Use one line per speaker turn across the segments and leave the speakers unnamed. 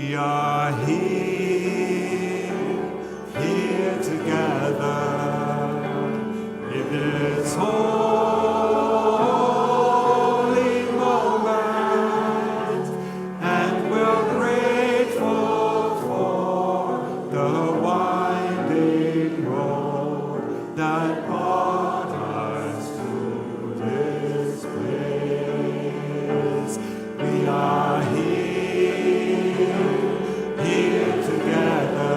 We are here together in this holy moment, and we're grateful for the winding road that brought us to this place. We are here together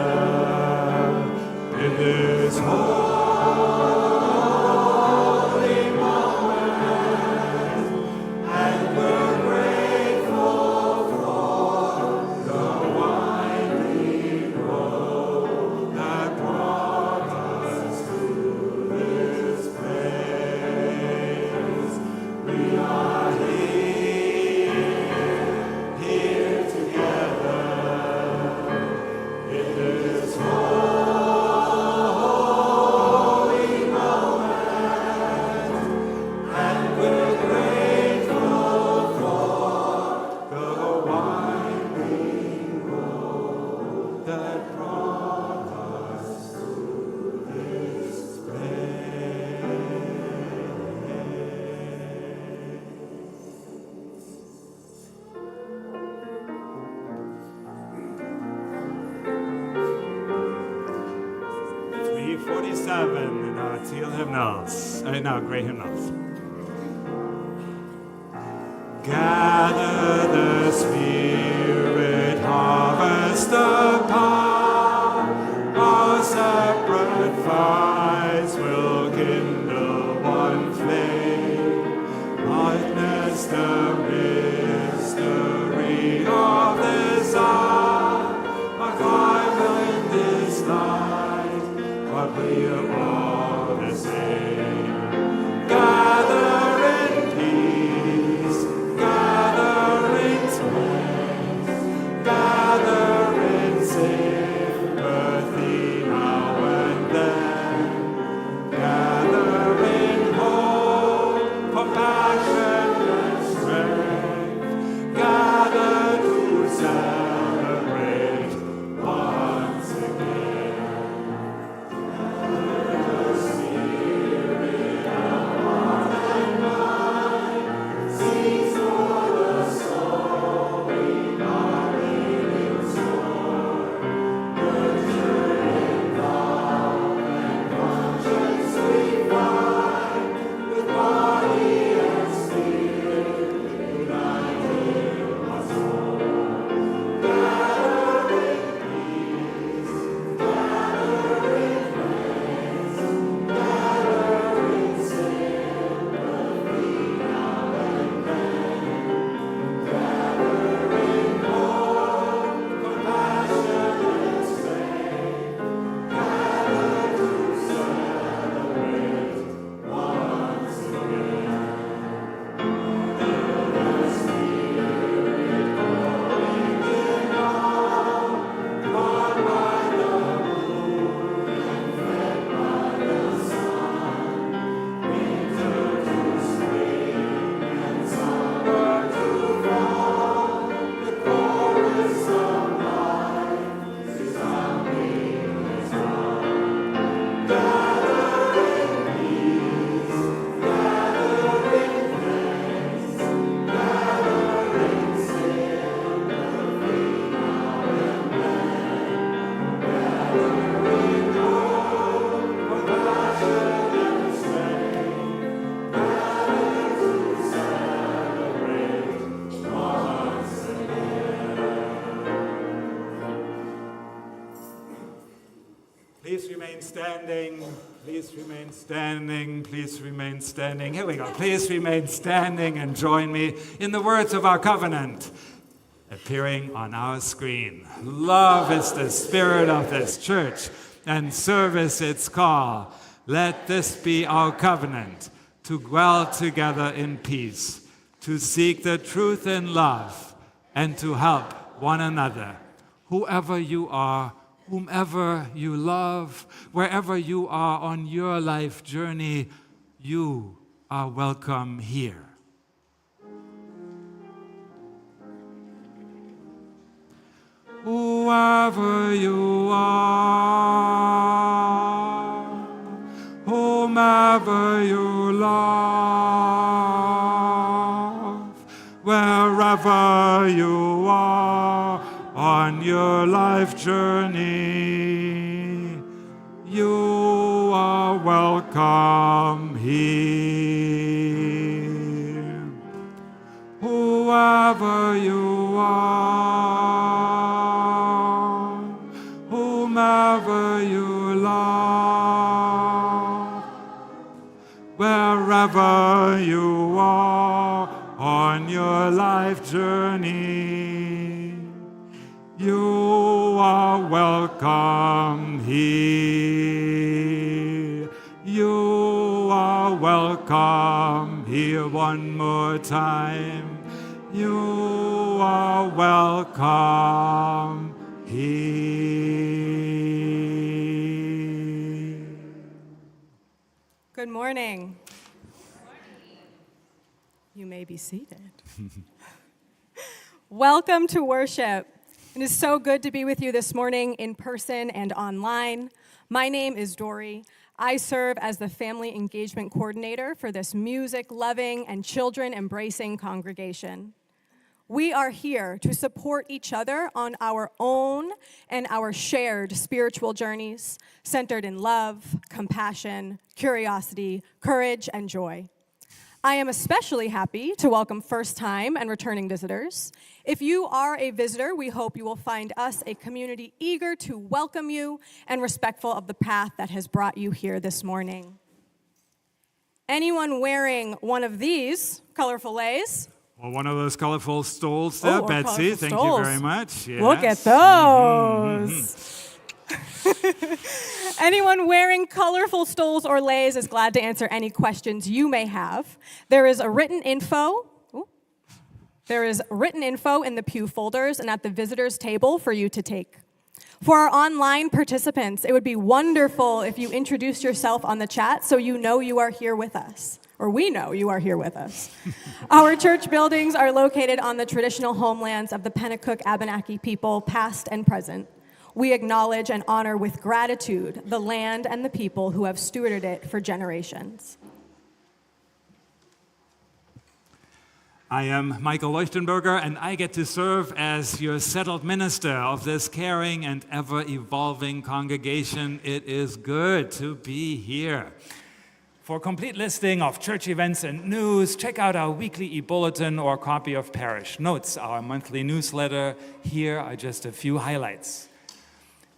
in this holy moment, and we're grateful for the winding road that brought us to this place. We are here together in this holy moment, and we're grateful for the winding road that brought us to this place. 347 in our teal hymnals, in our gray hymnals. Gather the Spirit, harvest the power, our separate fires will kindle one flame, witness the mystery of this hour, arrival in this light, but we are all the same. Gather in peace, gather in strength, gather in sympathy now and then, gather in hope, compassion and strength, gather to celebrate once again. Please remain standing. Please remain standing. Please remain standing. Here we go. Please remain standing and join me in the words of our covenant appearing on our screen. Love is the spirit of this church, and service its call. Let this be our covenant, to dwell together in peace, to seek the truth in love, and to help one another. Whoever you are, whomever you love, wherever you are on your life journey, you are welcome here. whoever you are, whomever you love, wherever you are on your life journey, you are welcome here. Whoever you are, whomever you love, wherever you are on your life journey, you are welcome here. You are welcome here. One more time. You are welcome here.
Good morning. You may be seated. Welcome to worship. It is so good to be with you this morning in person and online. My name is Dory. I serve as the Family Engagement Coordinator for this music-loving and children-embracing congregation. We are here to support each other on our own and our shared spiritual journeys, centered in love, compassion, curiosity, courage, and joy. I am especially happy to welcome first-time and returning visitors. If you are a visitor, we hope you will find us a community eager to welcome you and respectful of the path that has brought you here this morning. Anyone wearing one of these colorful leis?
Well, one of those colorful stoles there, Betsy. Thank you very much. Yes.
Look at those. Anyone wearing colorful stoles or leis is glad to answer any questions you may have. There is written info in the pew folders and at the visitors table for you to take. For our online participants, it would be wonderful if you introduced yourself on the chat so you know you are here with us, or we know you are here with us. Our church buildings are located on the traditional homelands of the Pennacook Abenaki people, past and present. We acknowledge and honor with gratitude the land and the people who have stewarded it for generations.
I am Michael Leuchtenberger, and I get to serve as your settled minister of this caring and ever-evolving congregation. It is good to be here. For a complete listing of church events and news, check out our weekly e-bulletin or copy of Parish Notes, our monthly newsletter. Here are just a few highlights.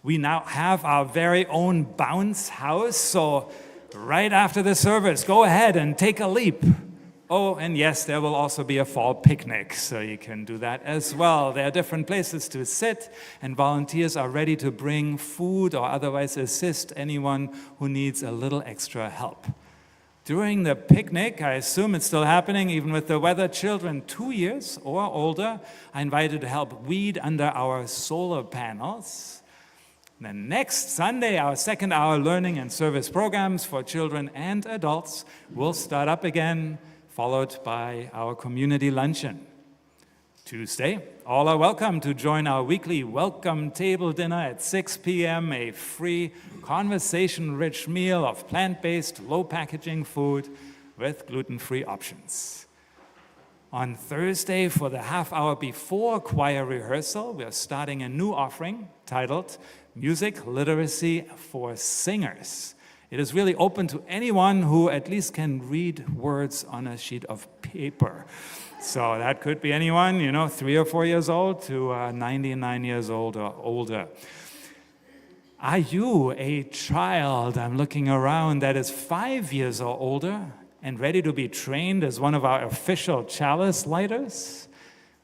We now have our very own bounce house, so right after the service, go ahead and take a leap. Oh, and yes, there will also be a fall picnic, so you can do that as well. There are different places to sit, and volunteers are ready to bring food or otherwise assist anyone who needs a little extra help. During the picnic, I assume it's still happening, even with the weather, children 2 years or older are invited to help weed under our solar panels. Then next Sunday, our second hour learning and service programs for children and adults will start up again, followed by our community luncheon. Tuesday, all are welcome to join our weekly welcome table dinner at 6 p.m., a free conversation-rich meal of plant-based, low-packaging food with gluten-free options. On Thursday, for the half hour before choir rehearsal, we are starting a new offering titled Music Literacy for Singers. It is really open to anyone who at least can read words on a sheet of paper. So that could be anyone, 3 or 4 years old to 99 years old or older. Are you a child, I'm looking around, that is 5 years or older and ready to be trained as one of our official chalice lighters?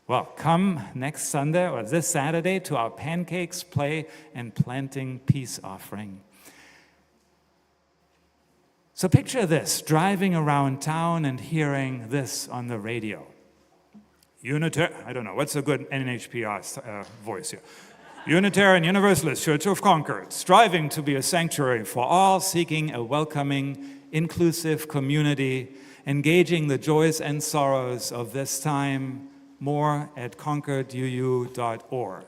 Well, come next Sunday or this Saturday to our pancakes, play, and planting peace offering. So picture this, driving around town and hearing this on the radio. I don't know, what's a good NHPR voice here? Unitarian Universalist Church of Concord, striving to be a sanctuary for all, seeking a welcoming, inclusive community, engaging the joys and sorrows of this time. More at concorduu.org.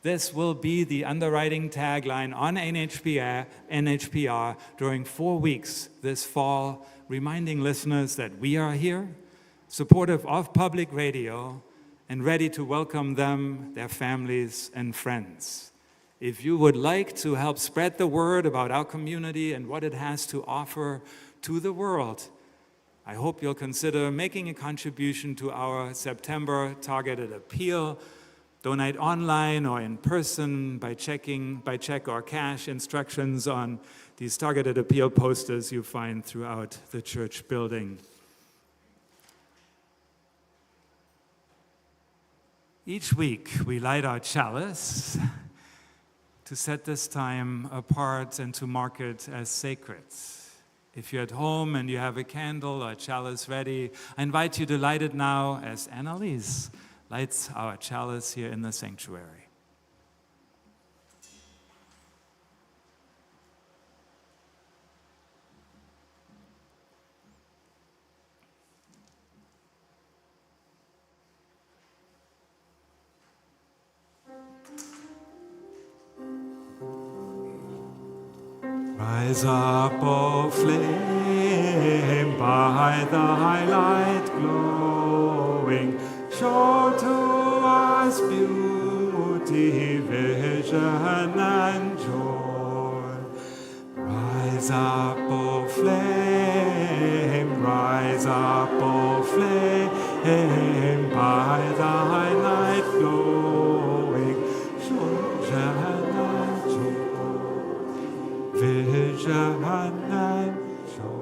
This will be the underwriting tagline on NHPR during 4 weeks this fall, reminding listeners that we are here, supportive of public radio, and ready to welcome them, their families, and friends. If you would like to help spread the word about our community and what it has to offer to the world, I hope you'll consider making a contribution to our September targeted appeal. Donate online or in person by check or cash. Instructions on these targeted appeal posters you find throughout the church building. Each week we light our chalice to set this time apart and to mark it as sacred. If you're at home and you have a candle or a chalice ready, I invite you to light it now as Annalise lights our chalice here in the sanctuary. Rise up, O flame, by thy light glowing, show to us beauty, vision, and joy. Rise up, O flame, rise up, O flame, by thy light glowing, show vision and joy. Vision and joy.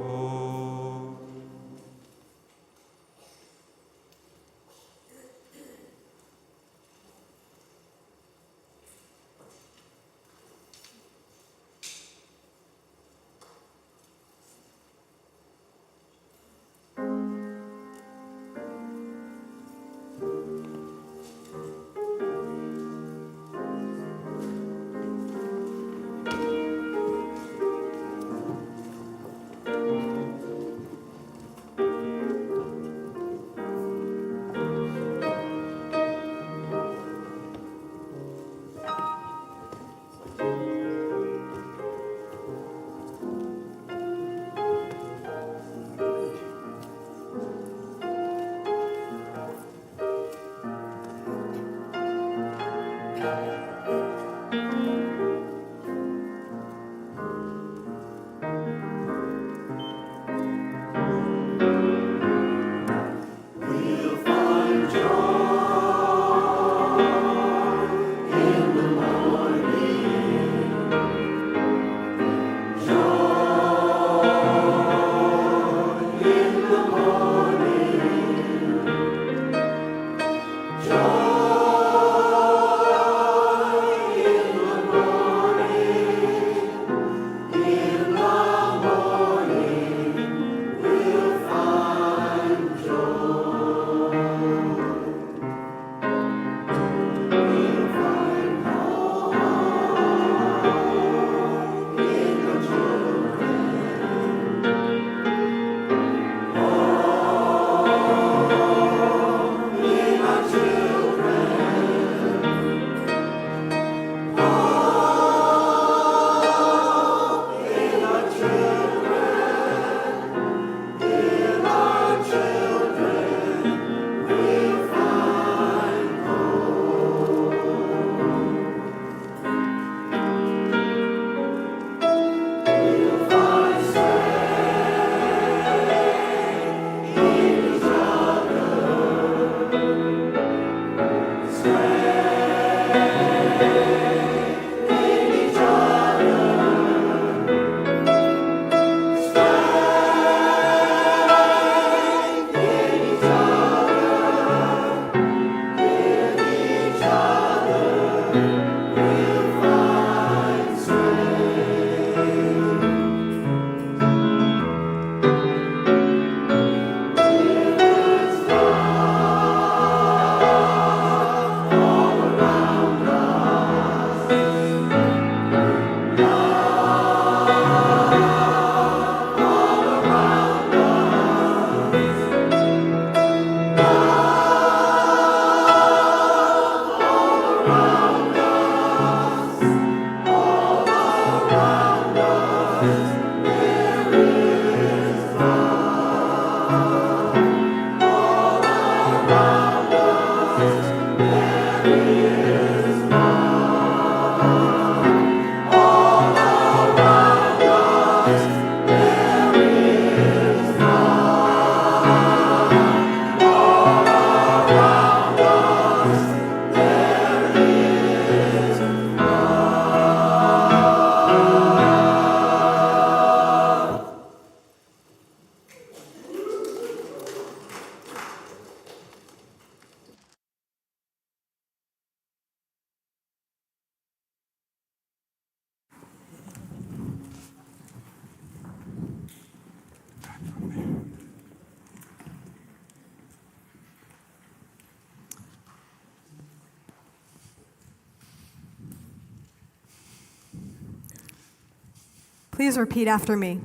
Please repeat after me.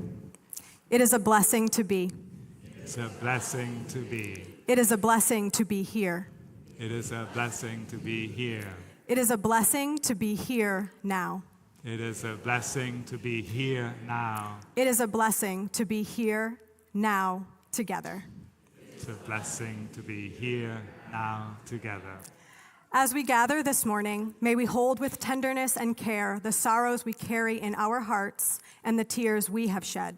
It is a blessing to be.
It's a blessing to be.
It is a blessing to be here.
It is a blessing to be here.
It is a blessing to be here now.
It is a blessing to be here now.
It is a blessing to be here now together.
It's a blessing to be here now together.
As we gather this morning, may we hold with tenderness and care the sorrows we carry in our hearts and the tears we have shed.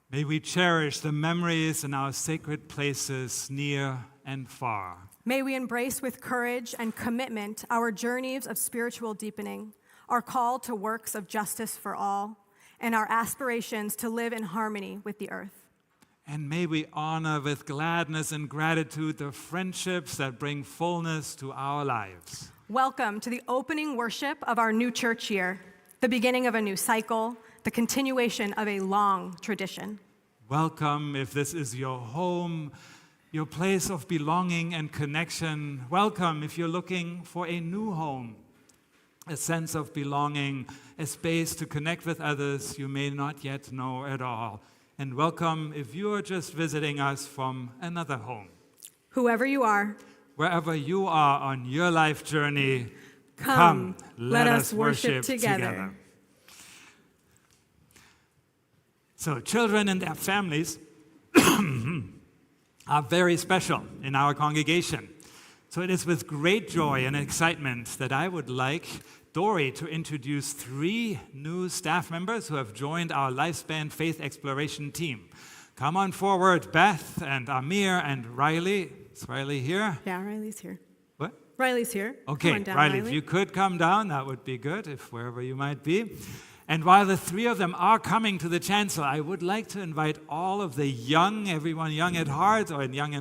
May we cherish the memories in our sacred places near and far.
May we embrace with courage and commitment our journeys of spiritual deepening, our call to works of justice for all, and our aspirations to live in harmony with the earth.
And may we honor with gladness and gratitude the friendships that bring fullness to our lives.
Welcome to the opening worship of our new church year, the beginning of a new cycle, the continuation of a long tradition.
Welcome if this is your home, your place of belonging and connection. Welcome if you're looking for a new home, a sense of belonging, a space to connect with others you may not yet know at all. And welcome if you are just visiting us from another home.
Whoever you are,
wherever you are on your life journey,
come let us worship together.
So children and their families are very special in our congregation. So it is with great joy and excitement that I would like Dory to introduce 3 new staff members who have joined our Lifespan Faith Exploration team. Come on forward, Beth and Amir and Riley. Is Riley here?
Yeah, Riley's here.
What?
Riley's here.
Okay,
come on down,
Riley, if you could come down, that would be good, if wherever you might be. And while the 3 of them are coming to the chancel, I would like to invite all of the young, everyone young at heart or young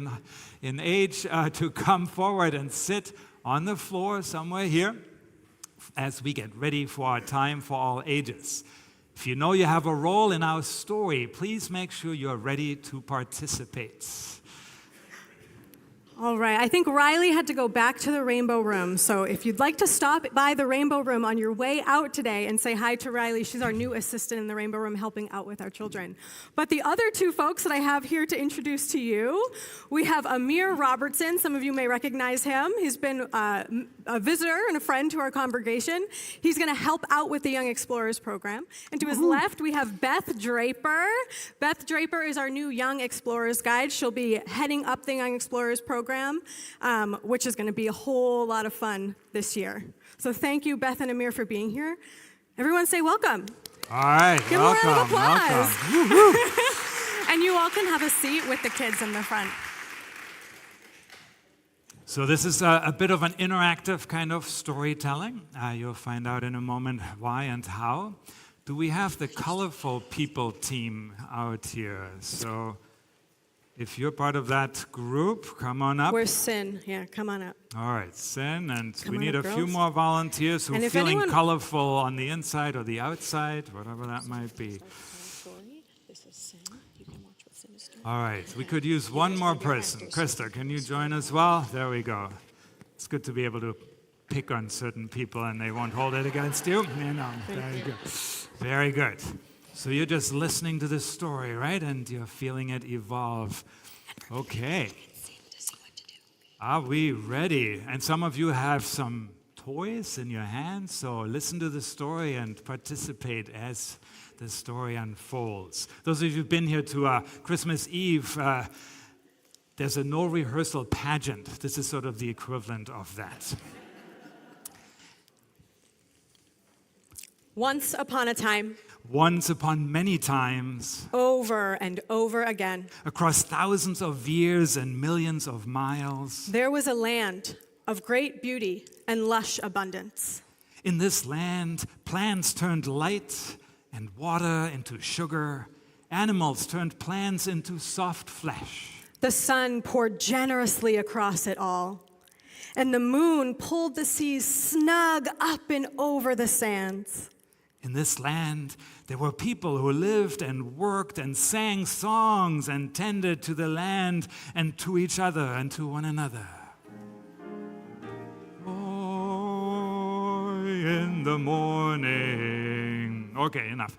in age, to come forward and sit on the floor somewhere here as we get ready for our time for all ages. If you know you have a role in our story, please make sure you're ready to participate.
All right, I think Riley had to go back to the Rainbow Room. So if you'd like to stop by the Rainbow Room on your way out today and say hi to Riley, she's our new assistant in the Rainbow Room helping out with our children. But the other 2 folks that I have here to introduce to you, we have Amir Robertson. Some of you may recognize him. He's been a visitor and a friend to our congregation. He's going to help out with the Young Explorers program. And to his left, we have Beth Draper. Beth Draper is our new Young Explorers guide. She'll be heading up the Young Explorers program, which is going to be a whole lot of fun this year. So thank you, Beth and Amir, for being here. Everyone say welcome.
All right,
Give
welcome,
a round of applause.
welcome.
And you all can have a seat with the kids in the front.
So this is a bit of an interactive kind of storytelling. You'll find out in a moment why and how. Do we have the colorful people team out here? So if you're part of that group, come on up.
Where's Sin? Yeah, come on up.
All right, Sin, and
Come
we
on
need
up,
a few
girls.
more volunteers who are
And if
feeling
anyone-
colorful on the inside or the outside, whatever that might be.
This is Sin. You can watch what Sin is doing.
All right, we could use one more person. Krista, can you join as well? There we go. It's good to be able to pick on certain people and they won't hold it against you. Very good. Very good. So you're just listening to this story, right? And you're feeling it evolve. Okay. Are we ready? And some of you have some toys in your hands, so listen to the story and participate as the story unfolds. Those of you who've been here to Christmas Eve, there's a no rehearsal pageant. This is sort of the equivalent of that.
Once upon a time,
Once upon many times,
over and over again,
across thousands of years and millions of miles,
there was a land of great beauty and lush abundance.
in this land, plants turned light and water into sugar. Animals turned plants into soft flesh.
The sun poured generously across it all, and the moon pulled the seas snug up and over the sands.
In this land, there were people who lived and worked and sang songs and tended to the land and to each other and to one another. Oh, in the morning. Okay, enough.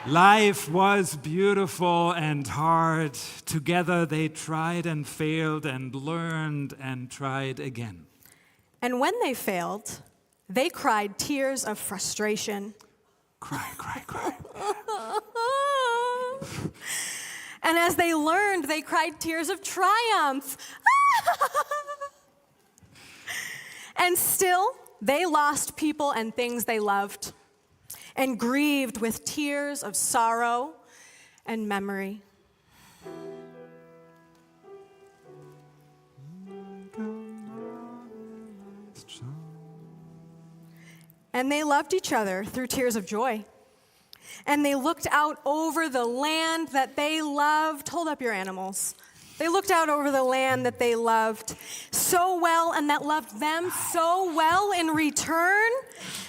Life was beautiful and hard. Together they tried and failed and learned and tried again.
And when they failed, they cried tears of frustration.
Cry, cry, cry.
And as they learned, they cried tears of triumph. And still, they lost people and things they loved, and grieved with tears of sorrow and memory. And they loved each other through tears of joy. And they looked out over the land that they loved. Hold up your animals. They looked out over the land that they loved so well and that loved them so well in return.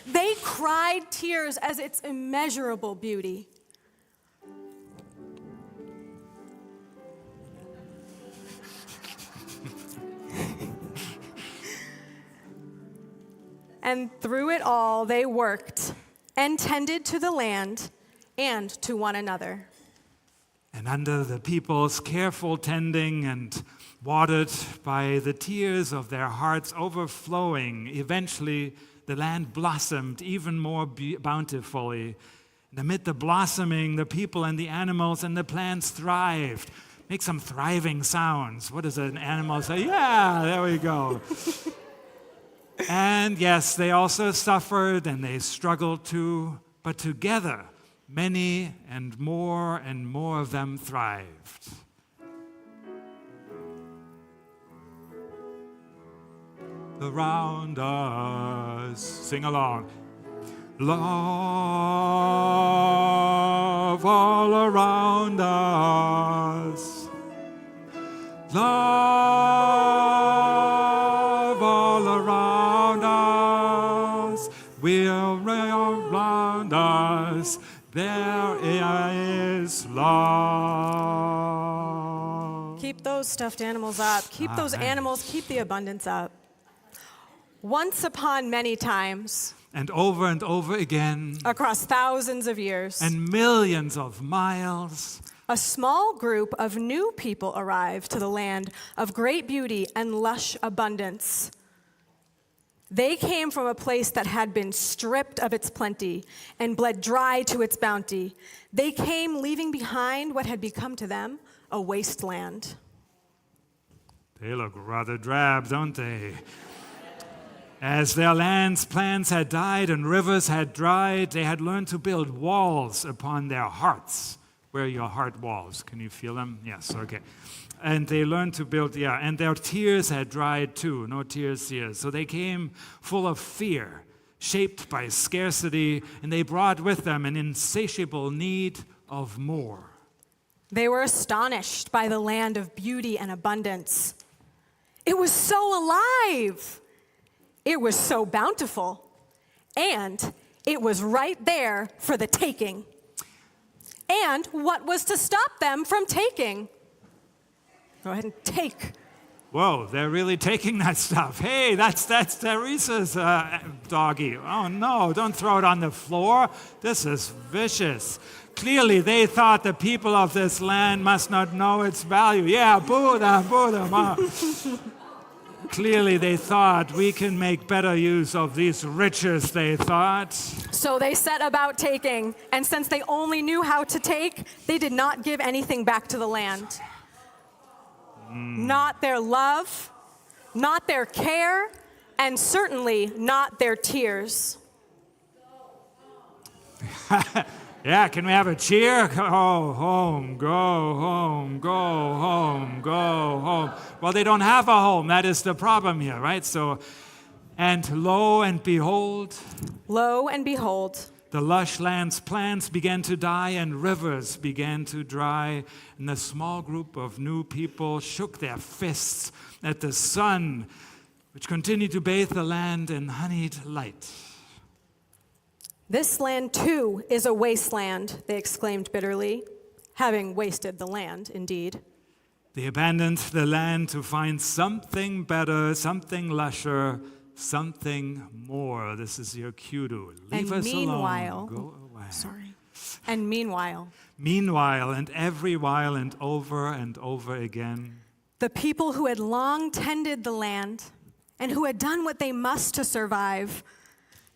They cried tears as its immeasurable beauty. And through it all, they worked and tended to the land and to one another.
And under the people's careful tending and watered by the tears of their hearts overflowing, eventually the land blossomed even more bountifully. And amid the blossoming, the people and the animals and the plants thrived. Make some thriving sounds. What does an animal say? Yeah, there we go. And yes, they also suffered and they struggled too, but together, many and more of them thrived. Around us, sing along. Love all around us. Love all around us. We're around us. There is love.
Keep those stuffed animals up. Keep those animals, keep the abundance up. Once upon many times.
And over again.
Across thousands of years.
And millions of miles.
A small group of new people arrived to the land of great beauty and lush abundance. They came from a place that had been stripped of its plenty and bled dry to its bounty. They came leaving behind what had become to them a wasteland.
They look rather drab, don't they? As their lands, plants had died and rivers had dried, they had learned to build walls upon their hearts. Where are your heart walls? Can you feel them? Yes, okay. And they learned to build, and their tears had dried too. No tears here. So they came full of fear, shaped by scarcity, and they brought with them an insatiable need of more.
They were astonished by the land of beauty and abundance. It was so alive. It was so bountiful. And it was right there for the taking. And what was to stop them from taking? Go ahead and take.
Whoa, they're really taking that stuff. Hey, that's Teresa's doggy. Oh no, don't throw it on the floor. This is vicious. Clearly, they thought the people of this land must not know its value. Yeah, boo them. Clearly, they thought we can make better use of these riches, they thought.
So they set about taking, and since they only knew how to take, they did not give anything back to the land. Not their love, not their care, and certainly not their tears.
Yeah, can we have a cheer? Go home, go home, go home, go home. Well, they don't have a home. That is the problem here, right? So, and lo and behold.
Lo and behold.
The lush land's plants began to die and rivers began to dry. And the small group of new people shook their fists at the sun, which continued to bathe the land in honeyed light.
This land, too, is a wasteland, they exclaimed bitterly, having wasted the land, indeed.
They abandoned the land to find something better, something lusher, something more. This is your cue to leave us
meanwhile,
alone. Go away.
Sorry.
And meanwhile,
Meanwhile, and every while, and over again,
the people who had long tended the land and who had done what they must to survive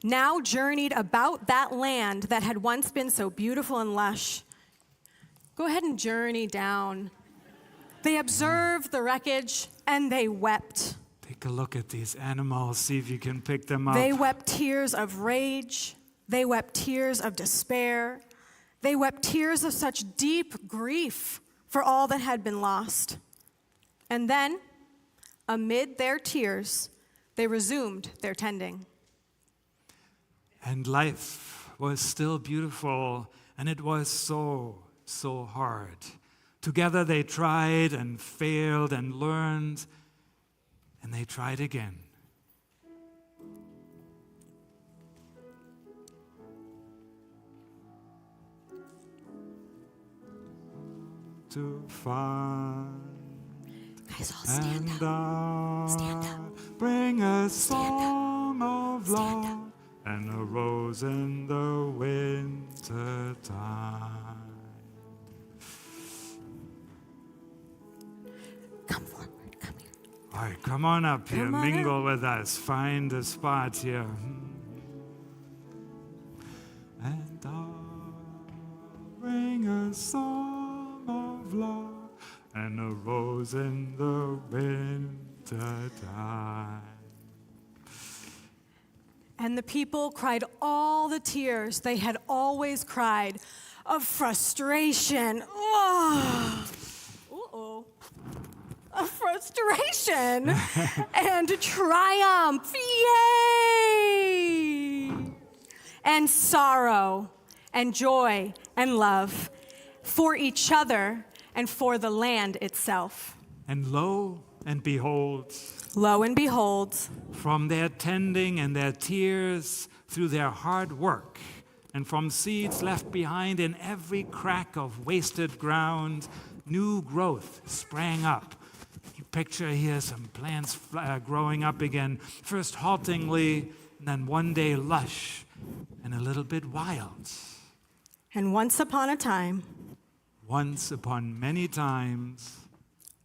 now journeyed about that land that had once been so beautiful and lush. Go ahead and journey down. They observed the wreckage and they wept.
take a look at these animals, see if you can pick them up.
They wept tears of rage. They wept tears of despair. They wept tears of such deep grief for all that had been lost. And then, amid their tears, they resumed their tending.
And life was still beautiful, and it was so hard. Together they tried and failed and learned, and they tried again. To find
Guys, all stand
and
up. Stand up.
bring a
Stand up.
song of
Stand
love
up.
and a rose in the winter time.
Come forward. Come here.
All right, come on up here,
Come on
mingle with us, find a spot here. And I'll bring a song of love and a rose in the winter time.
And the people cried all the tears they had always cried of frustration. Oh. Uh-oh. Of frustration and triumph. Yay! And sorrow and joy and love for each other and for the land itself.
And lo and behold,
Lo and behold,
from their tending and their tears, through their hard work, and from seeds left behind in every crack of wasted ground, new growth sprang up. You picture here some plants growing up again, first haltingly, and then one day lush and a little bit wild.
and once upon a time,
Once upon many times,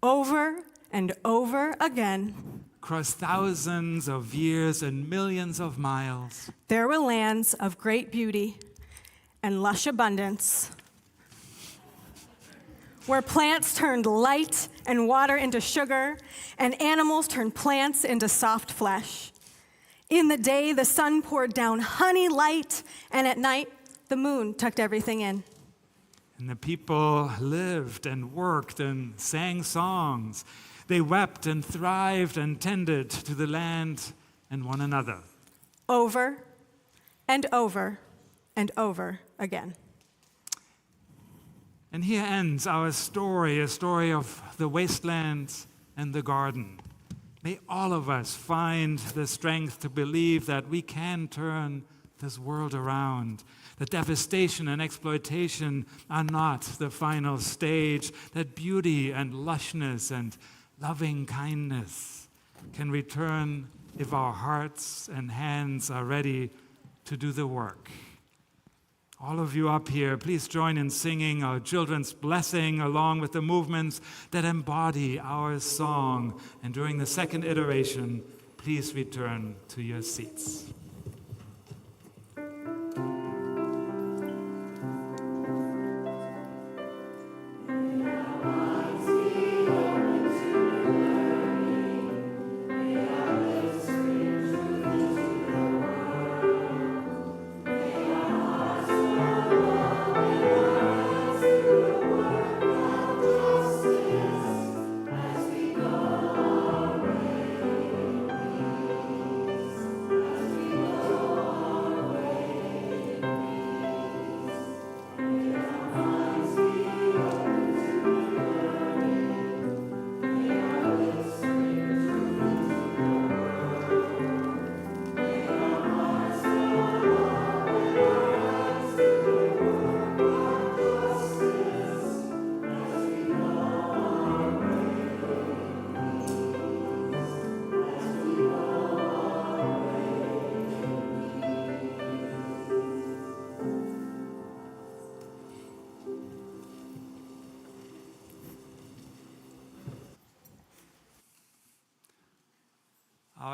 over and over again,
across thousands of years and millions of miles,
there were lands of great beauty and lush abundance, where plants turned light and water into sugar, and animals turned plants into soft flesh. In the day, the sun poured down honey light, and at night, the moon tucked everything in.
and the people lived and worked and sang songs. They wept and thrived and tended to the land and one another.
Over and over and over again.
And here ends our story, a story of the wasteland and the garden. May all of us find the strength to believe that we can turn this world around, that devastation and exploitation are not the final stage, that beauty and lushness and loving kindness can return if our hearts and hands are ready to do the work. All of you up here, please join in singing our children's blessing along with the movements that embody our song. And during the second iteration, please return to your seats.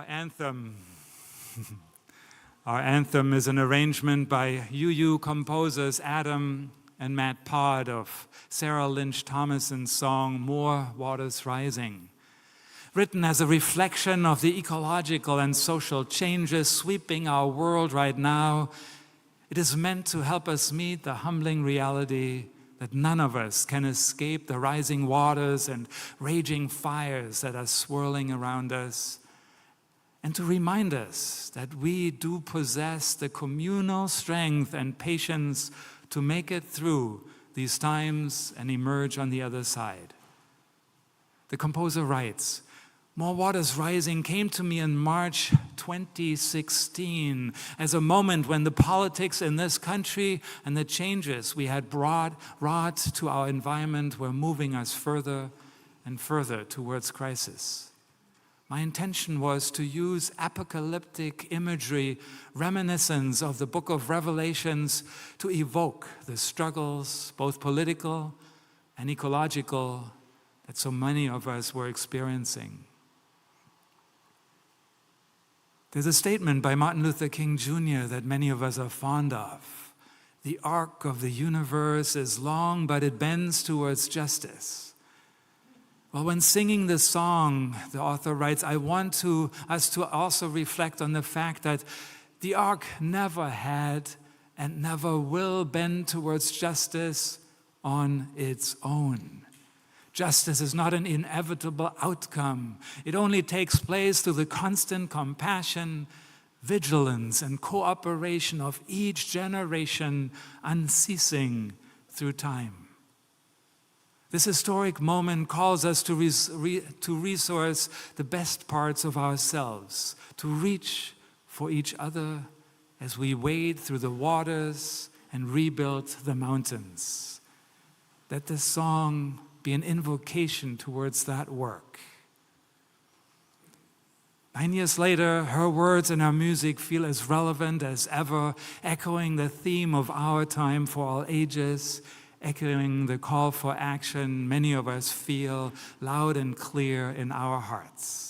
Our anthem. Our anthem is an arrangement by UU composers Adam and Matt Pod of Sarah Lynch Thomason's song, More Waters Rising. Written as a reflection of the ecological and social changes sweeping our world right now, it is meant to help us meet the humbling reality that none of us can escape the rising waters and raging fires that are swirling around us, and to remind us that we do possess the communal strength and patience to make it through these times and emerge on the other side. The composer writes, "More Waters Rising came to me in March 2016 as a moment when the politics in this country and the changes we had brought to our environment were moving us further and further towards crisis. My intention was to use apocalyptic imagery, reminiscence of the book of Revelations, to evoke the struggles, both political and ecological, that so many of us were experiencing." There's a statement by Martin Luther King Jr. that many of us are fond of. The arc of the universe is long, but it bends towards justice. Well, when singing this song, the author writes, I want us to also reflect on the fact that the arc never had and never will bend towards justice on its own. Justice is not an inevitable outcome. It only takes place through the constant compassion, vigilance, and cooperation of each generation, unceasing through time. This historic moment calls us to resource the best parts of ourselves, to reach for each other as we wade through the waters and rebuild the mountains. Let this song be an invocation towards that work. 9 years later, her words and her music feel as relevant as ever, echoing the theme of our time for all ages, echoing the call for action many of us feel loud and clear in our hearts.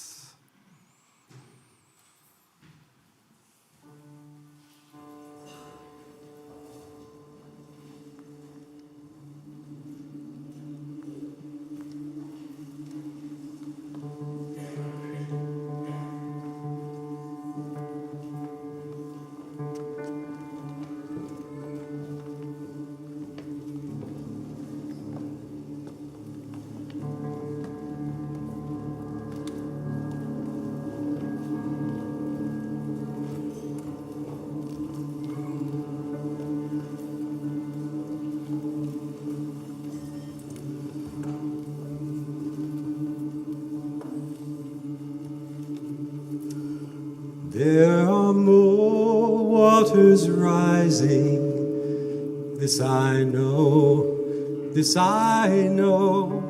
There are more waters rising, this I know, this I know.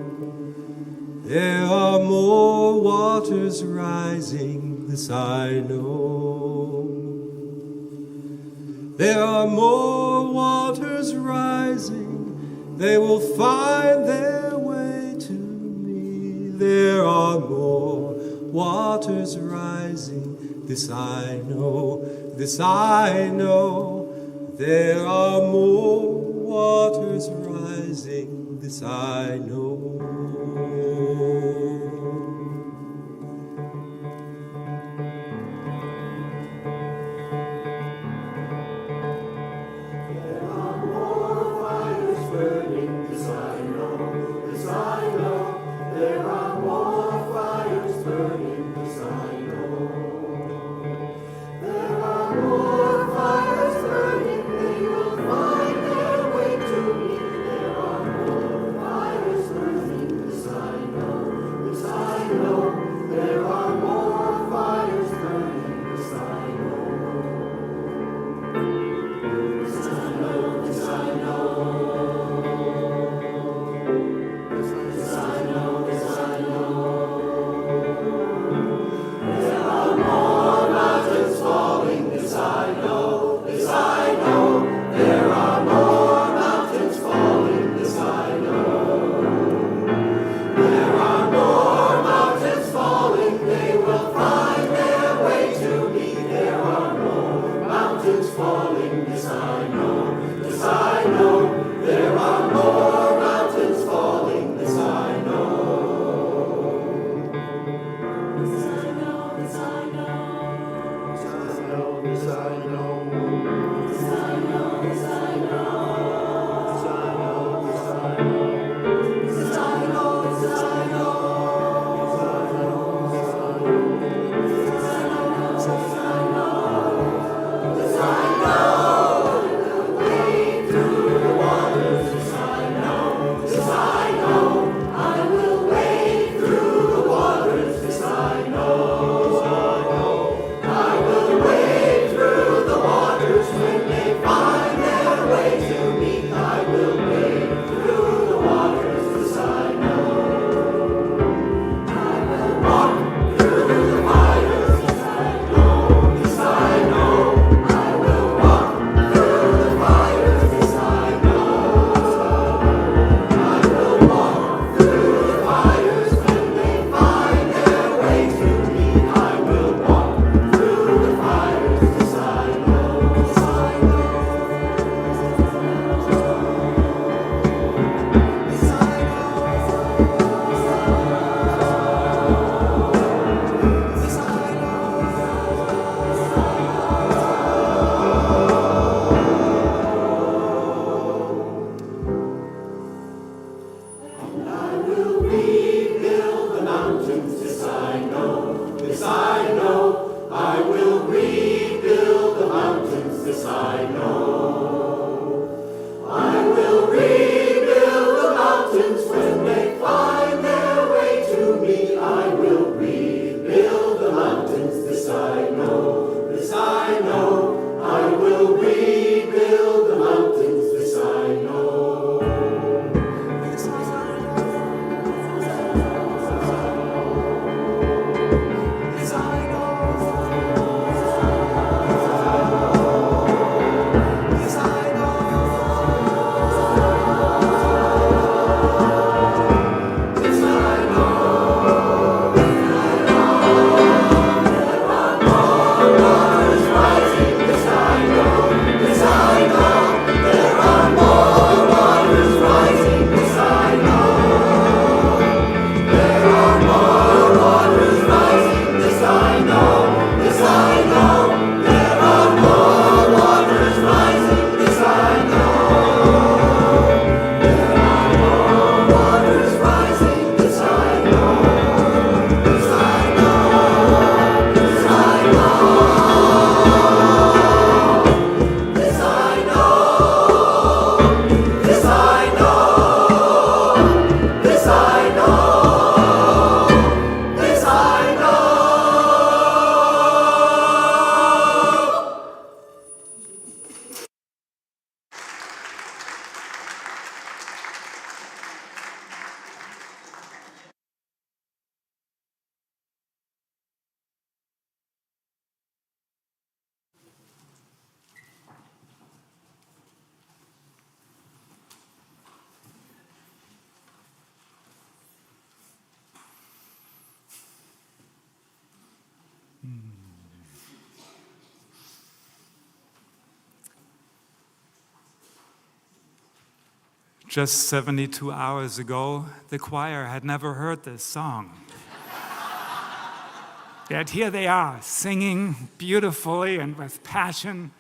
There are more waters rising, this I know. There are more waters rising, they will find their way to me. There are more waters rising, this I know, this I know. There are more waters rising, this I know. There are more fires burning, this I know, this I know. There are more fires burning, this I know. There are more fires burning, I will rebuild the mountains. This I know, this I know. I will rebuild the mountains. This I know. This I know. This I know. This I know.
Just 72 hours ago, the choir had never heard this song. Yet here they are, singing beautifully and with passion,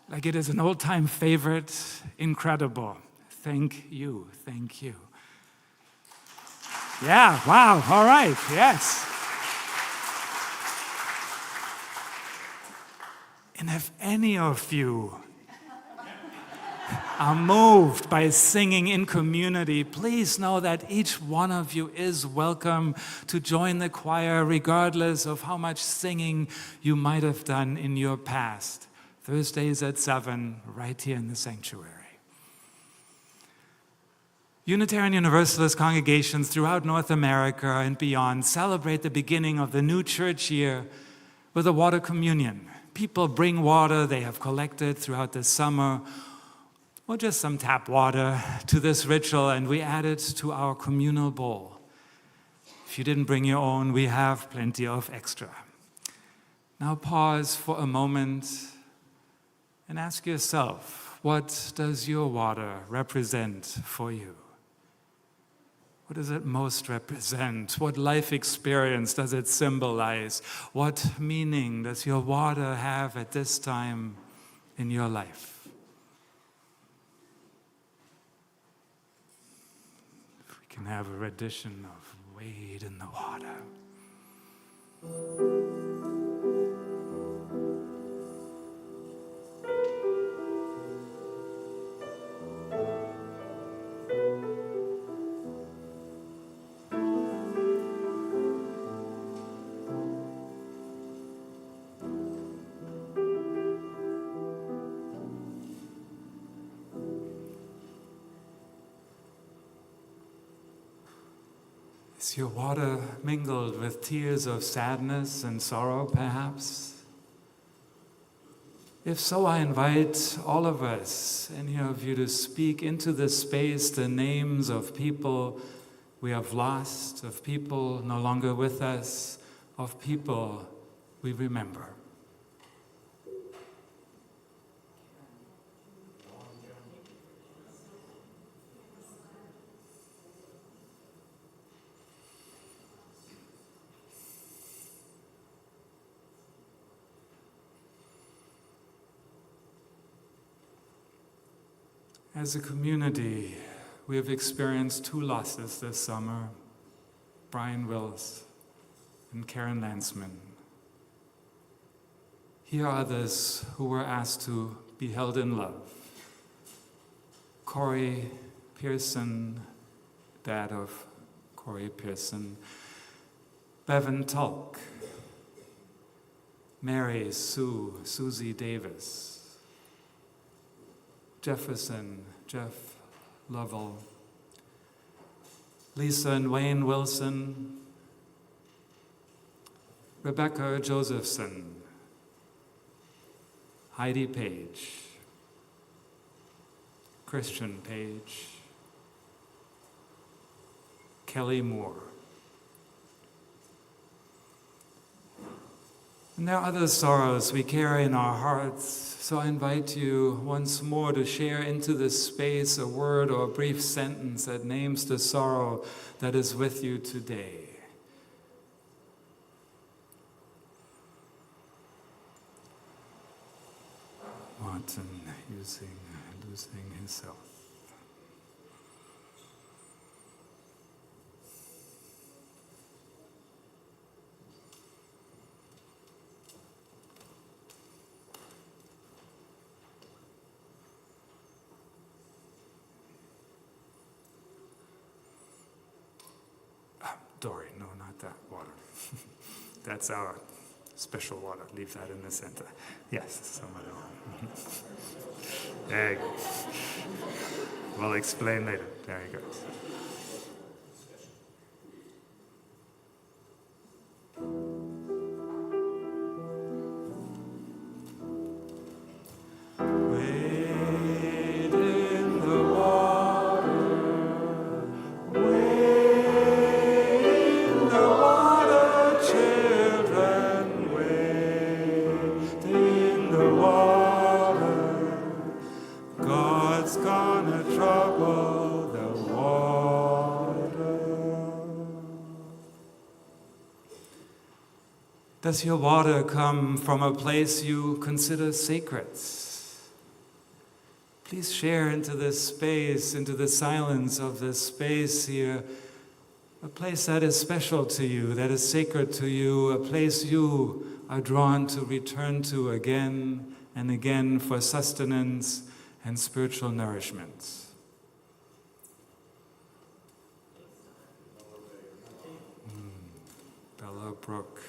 like it is an old-time favorite. Incredible. Thank you, thank you. Yeah, wow, all right, yes. And if any of you are moved by singing in community, please know that each one of you is welcome to join the choir regardless of how much singing you might have done in your past. Thursdays at 7, right here in the sanctuary. Unitarian Universalist congregations throughout North America and beyond celebrate the beginning of the new church year with a water communion. People bring water they have collected throughout the summer, or just some tap water, to this ritual, and we add it to our communal bowl. If you didn't bring your own, we have plenty of extra. Now pause for a moment and ask yourself, what does your water represent for you? What does it most represent? What life experience does it symbolize? What meaning does your water have at this time in your life? Can have a rendition of Wade in the Water. Is your water mingled with tears of sadness and sorrow, perhaps? If so, I invite all of us, any of you, to speak into this space the names of people we have lost, of people no longer with us, of people we remember. As a community, we have experienced 2 losses this summer, Brian Wills and Karen Lansman. Here are others who were asked to be held in love. Corey Pearson, dad of Corey Pearson, Bevan Tulk, Mary Sue, Susie Davis, Jefferson, Jeff Lovell, Lisa and Wayne Wilson, Rebecca Josephson, Heidi Page, Christian Page, Kelly Moore. And there are other sorrows we carry in our hearts, so I invite you once more to share into this space a word or a brief sentence that names the sorrow that is with you today. Martin losing himself. Dory, no, not that water. That's our special water. Leave that in the center. Yes, somebody. There you go. We'll explain later. There you go. Does your water come from a place you consider sacred? Please share into this space, into the silence of this space here, a place that is special to you, that is sacred to you, a place you are drawn to return to again and again for sustenance and spiritual nourishment. Bella Brook.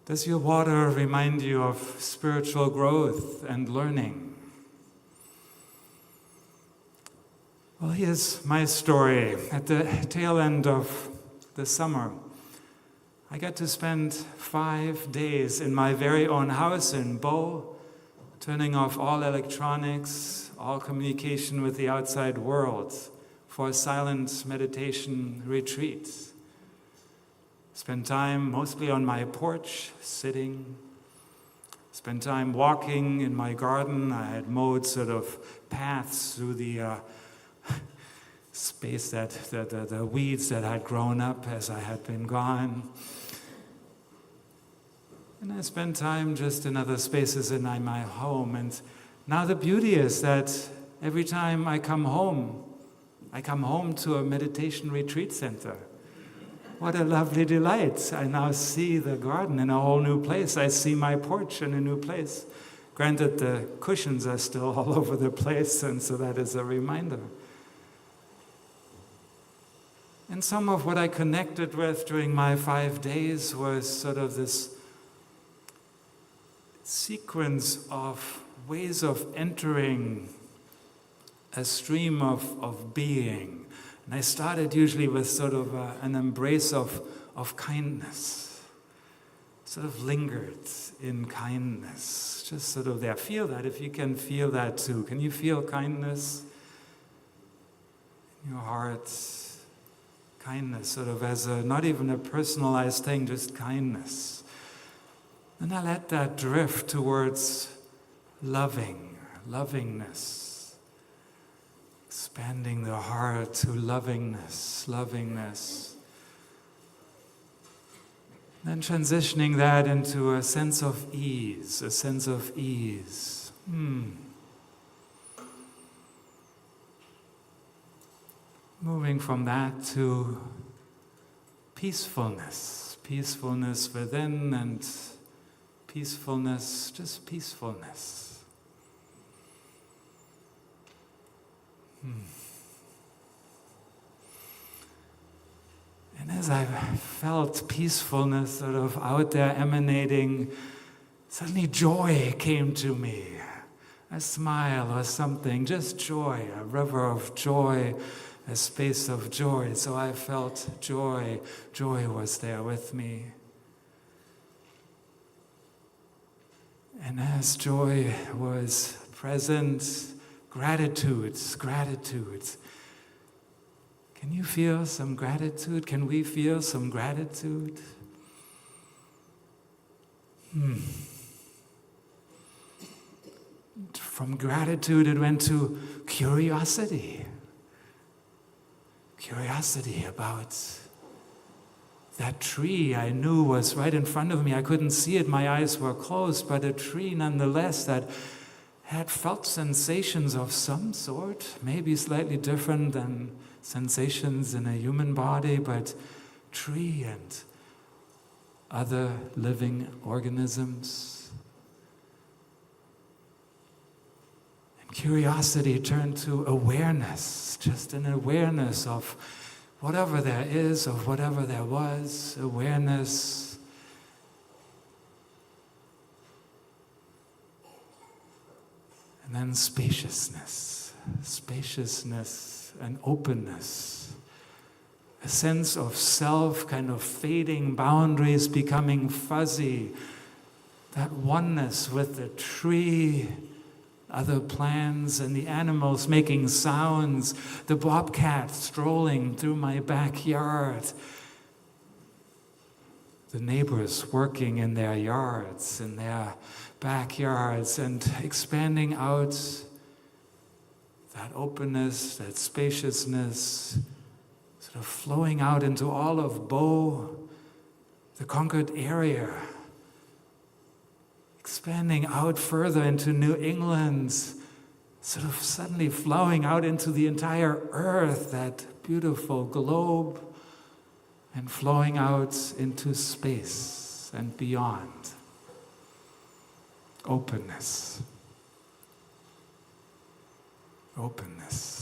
Does your water remind you of spiritual growth and learning? Well, here's my story. At the tail end of the summer, I got to spend 5 days in my very own house in Bow, turning off all electronics, all communication with the outside world for a silent meditation retreat. Spend time mostly on my porch, sitting. Spend time walking in my garden. I had mowed sort of paths through the space that the weeds that had grown up as I had been gone. And I spent time just in other spaces in my home. And now the beauty is that every time I come home to a meditation retreat center. What a lovely delight. I now see the garden in a whole new place. I see my porch in a new place. Granted, the cushions are still all over the place, and so that is a reminder. And some of what I connected with during my 5 days was sort of this sequence of ways of entering a stream of being. And I started usually with sort of an embrace of kindness, sort of lingered in kindness, just sort of there. Feel that, if you can feel that too. Can you feel kindness in your heart? Kindness, sort of as not even a personalized thing, just kindness. And I let that drift towards lovingness. expanding the heart to lovingness, lovingness. Then transitioning that into a sense of ease, a sense of ease. Moving from that to peacefulness, peacefulness within and peacefulness, just peacefulness. And as I felt peacefulness sort of out there emanating, suddenly joy came to me. A smile or something, just joy, a river of joy, a space of joy. So I felt joy. Joy was there with me. And as joy was present, gratitude. Can you feel some gratitude? Can we feel some gratitude? From gratitude, it went to curiosity. Curiosity about that tree I knew was right in front of me. I couldn't see it, my eyes were closed, but a tree nonetheless that had felt sensations of some sort, maybe slightly different than sensations in a human body, but tree and other living organisms. And curiosity turned to awareness, just an awareness of whatever there is, of whatever there was, awareness. And then spaciousness and openness. A sense of self kind of fading, boundaries becoming fuzzy. That oneness with the tree, other plants and the animals making sounds, the bobcat strolling through my backyard, the neighbors working in their yards, in their backyards, and expanding out that openness, that spaciousness, sort of flowing out into all of Bow, the Concord area, expanding out further into New England, sort of suddenly flowing out into the entire earth, that beautiful globe, and flowing out into space and beyond. Openness. Openness.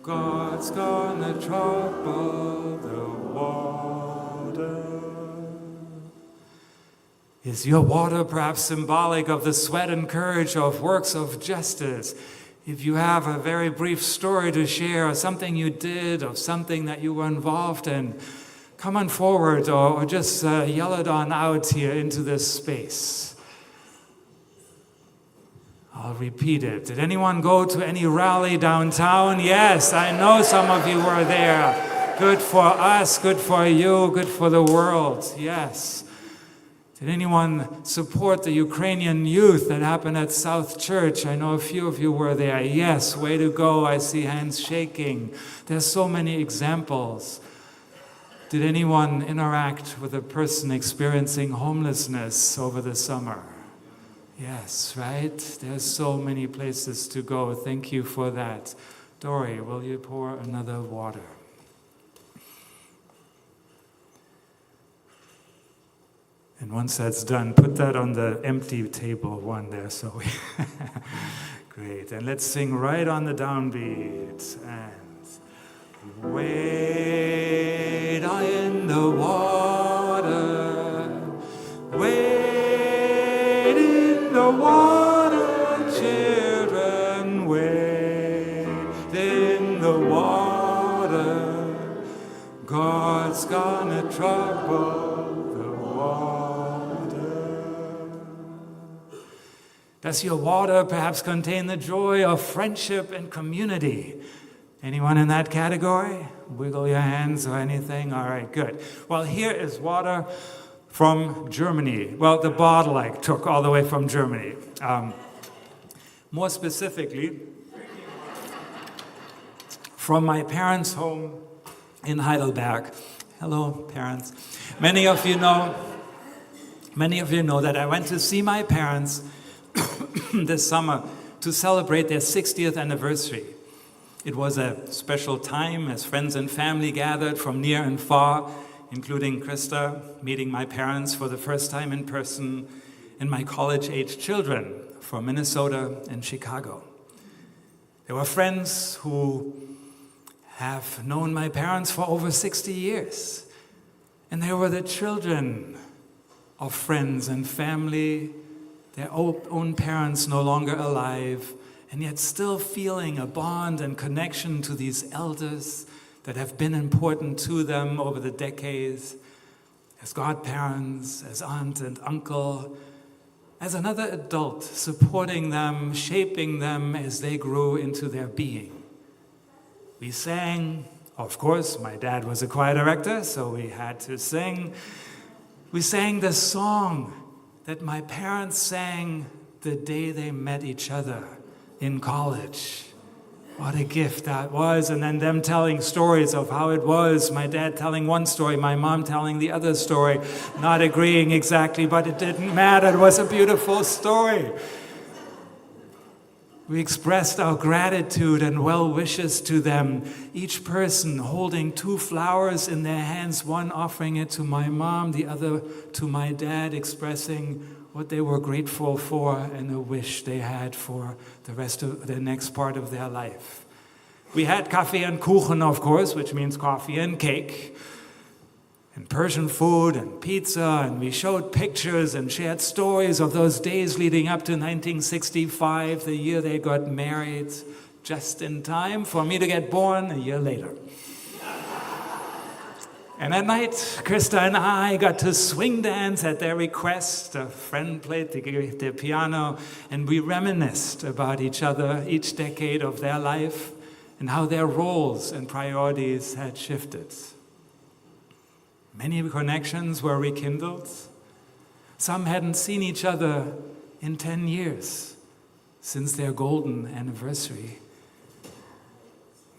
God's gonna trouble the water. Is your water perhaps symbolic of the sweat and courage of works of justice? If you have a very brief story to share, or something you did, or something that you were involved in, come on forward, or just yell it on out here into this space. I'll repeat it. Did anyone go to any rally downtown? Yes, I know some of you were there. Good for us, good for you, good for the world. Yes. Did anyone support the Ukrainian youth that happened at South Church? I know a few of you were there. Yes, way to go. I see hands shaking. There's so many examples. Did anyone interact with a person experiencing homelessness over the summer? Yes, right? There's so many places to go. Thank you for that. Dory, will you pour another water? And once that's done, put that on the empty table one there. So we great. And let's sing right on the downbeat. And wade I in the water, wade in the water. Does your water perhaps contain the joy of friendship and community? Anyone in that category? Wiggle your hands or anything? All right, good. Well, here is water from Germany. Well, the bottle I took all the way from Germany. More specifically, from my parents' home in Heidelberg. Hello, parents. Many of you know that I went to see my parents this summer to celebrate their 60th anniversary. It was a special time as friends and family gathered from near and far, including Krista, meeting my parents for the first time in person, and my college-age children from Minnesota and Chicago. There were friends who have known my parents for over 60 years, and there were the children of friends and family, their own parents no longer alive, and yet still feeling a bond and connection to these elders that have been important to them over the decades, as godparents, as aunt and uncle, as another adult, supporting them, shaping them as they grew into their being. We sang, of course, my dad was a choir director, so we had to sing. We sang the song that my parents sang the day they met each other in college. What a gift that was. And then them telling stories of how it was. My dad telling one story, my mom telling the other story, not agreeing exactly, but it didn't matter. It was a beautiful story. We expressed our gratitude and well wishes to them, each person holding 2 flowers in their hands, one offering it to my mom, the other to my dad, expressing what they were grateful for and a wish they had for the rest of the next part of their life. We had Kaffee and Kuchen, of course, which means coffee and cake, and Persian food and pizza, and we showed pictures and shared stories of those days leading up to 1965, the year they got married, just in time for me to get born a year later. And at night, Krista and I got to swing dance at their request. A friend played the piano, and we reminisced about each other, each decade of their life, and how their roles and priorities had shifted. Many connections were rekindled. Some hadn't seen each other in 10 years since their golden anniversary.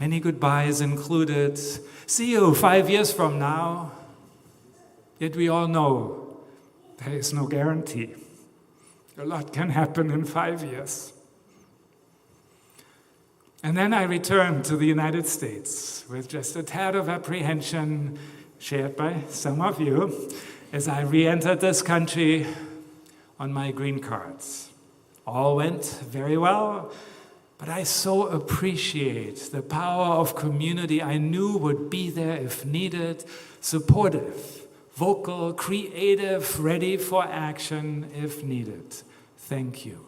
Many goodbyes included, see you 5 years from now. Yet we all know there is no guarantee. A lot can happen in 5 years. And then I returned to the United States with just a tad of apprehension shared by some of you as I re-entered this country on my green cards. All went very well. But I so appreciate the power of community I knew would be there if needed, supportive, vocal, creative, ready for action if needed. Thank you.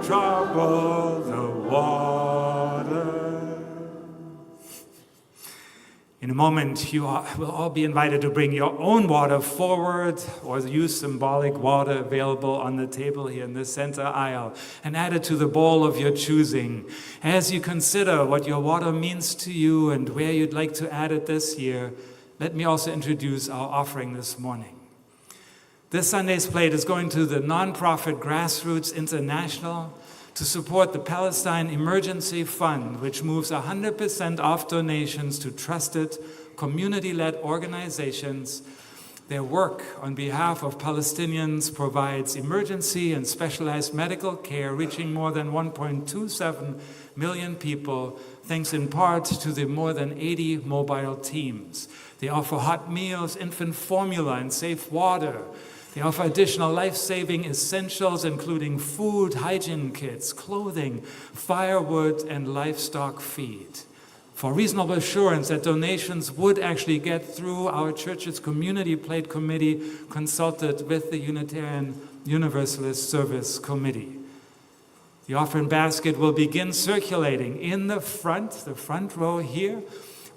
Trouble the water. In a moment, you will all be invited to bring your own water forward or use symbolic water available on the table here in the center aisle and add it to the bowl of your choosing. As you consider what your water means to you and where you'd like to add it this year, let me also introduce our offering this morning. This Sunday's plate is going to the nonprofit Grassroots International to support the Palestine Emergency Fund, which moves 100% off donations to trusted, community-led organizations. Their work on behalf of Palestinians provides emergency and specialized medical care reaching more than 1.27 million people, thanks in part to the more than 80 mobile teams. They offer hot meals, infant formula, and safe water. They offer additional life-saving essentials, including food, hygiene kits, clothing, firewood, and livestock feed. For reasonable assurance that donations would actually get through, our church's community plate committee consulted with the Unitarian Universalist Service Committee. The offering basket will begin circulating in the front row here.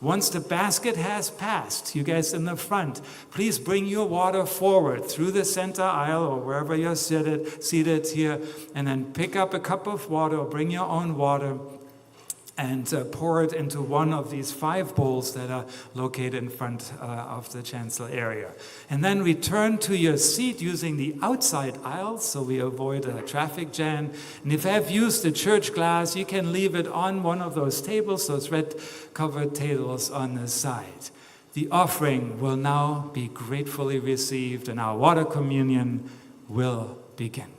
Once the basket has passed, you guys in the front, please bring your water forward through the center aisle or wherever you're seated here, and then pick up a cup of water or bring your own water and pour it into one of these 5 bowls that are located in front of the chancel area. And then return to your seat using the outside aisle so we avoid a traffic jam. And if you have used the church glass, you can leave it on one of those tables, those red-covered tables on the side. The offering will now be gratefully received and our water communion will begin.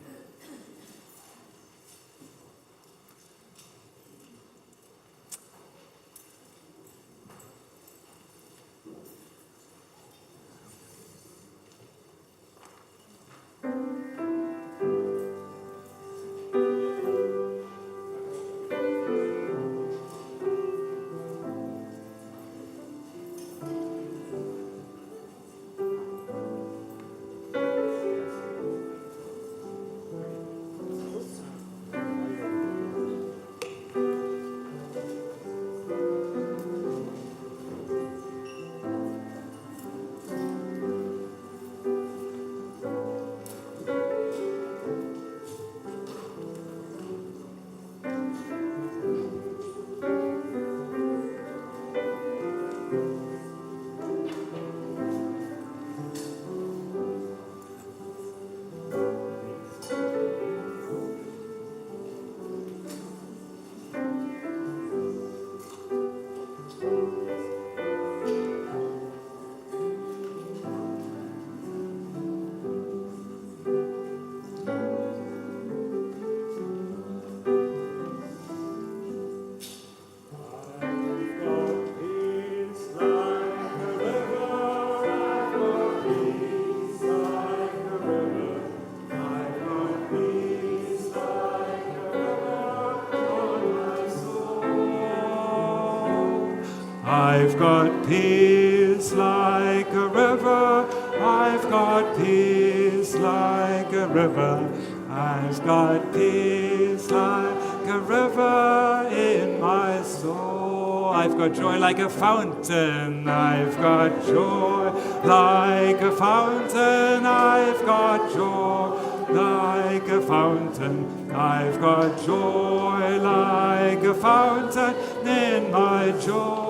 I've got peace like a river, I've got peace like a river, I've got peace like a river in my soul. I've got joy like a fountain, I've got joy like a fountain, I've got joy like a fountain, I've got joy like a fountain in my joy.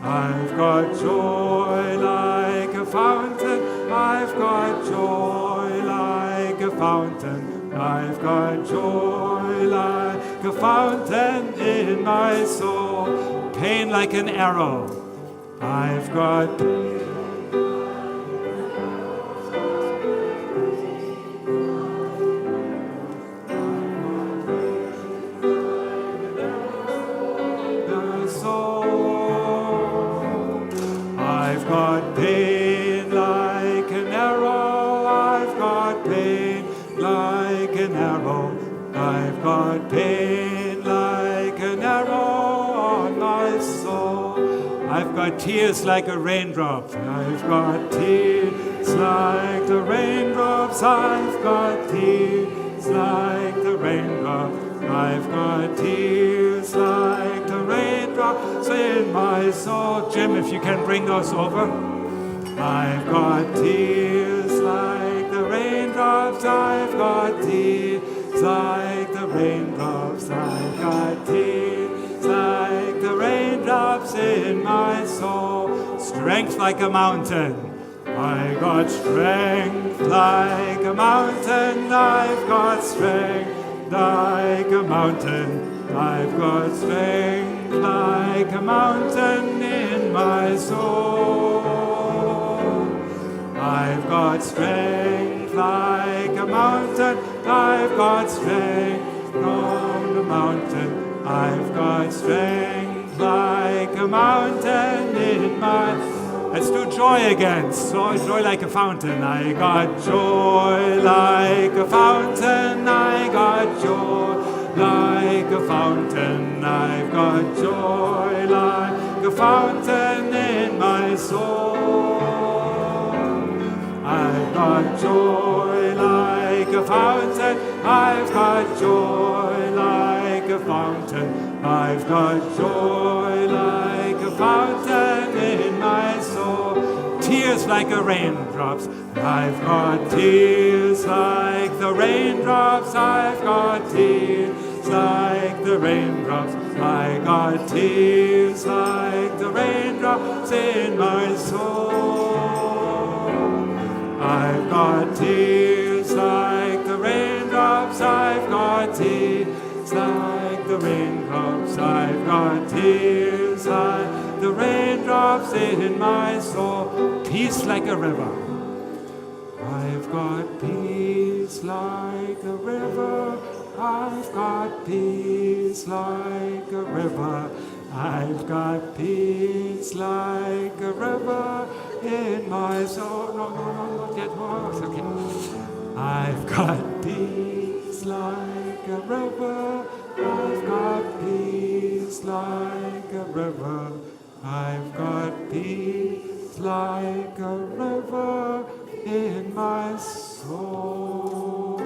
I've got joy like a fountain, I've got joy like a fountain, I've got joy like a fountain in my soul. Pain like an arrow, I've got pain like an arrow, I've got pain like an arrow, I've got pain like an arrow on my soul. I've got tears like a raindrop, I've got tears like the raindrops, I've got tears like the raindrops, I've got tears like the raindrops in my soul. Jim, if you can bring those over. I've got tears like the raindrops, I've got tears like the raindrops, I've got tears like the raindrops in my soul. Strength like a mountain, I got strength like a mountain, I've got strength like a mountain, I've got strength like a mountain in my soul. I've got strength like a mountain, I've got strength on the mountain, I've got strength like a mountain in my soul. Let's do joy again. So, joy like a fountain. I got joy like a fountain. I got joy like a fountain. I've got joy like a fountain in my soul. I've got joy like a fountain. I've got joy like a fountain. I've got joy like a fountain in my soul. Tears like a raindrops. I've got tears like the raindrops. I've got tears like the raindrops. I got tears like the raindrops in my soul. I've got tears like the raindrops. I've got tears like the raindrops. I've got tears like the raindrops in my soul. Peace like a river. I've got peace like a river. I've got peace like a river. I've got peace like a river in my soul. No, not yet. Oh, it's okay. I've got peace like a river. I've got peace like a river. I've got peace like a river in my soul.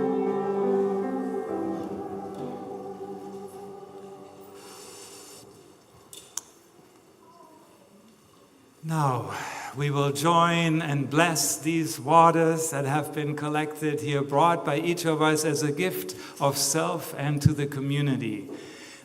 Now, we will join and bless these waters that have been collected here, brought by each of us as a gift of self and to the community.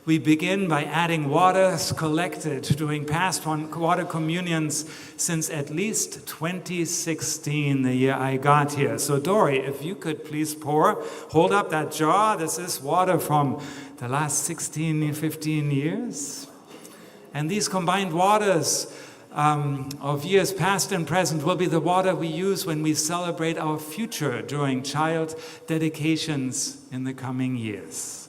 We begin by adding waters collected during past water communions since at least 2016, the year I got here. So Dory, if you could please hold up that jar. This is water from the last 16, 15 years. And these combined waters of years past and present will be the water we use when we celebrate our future during child dedications in the coming years.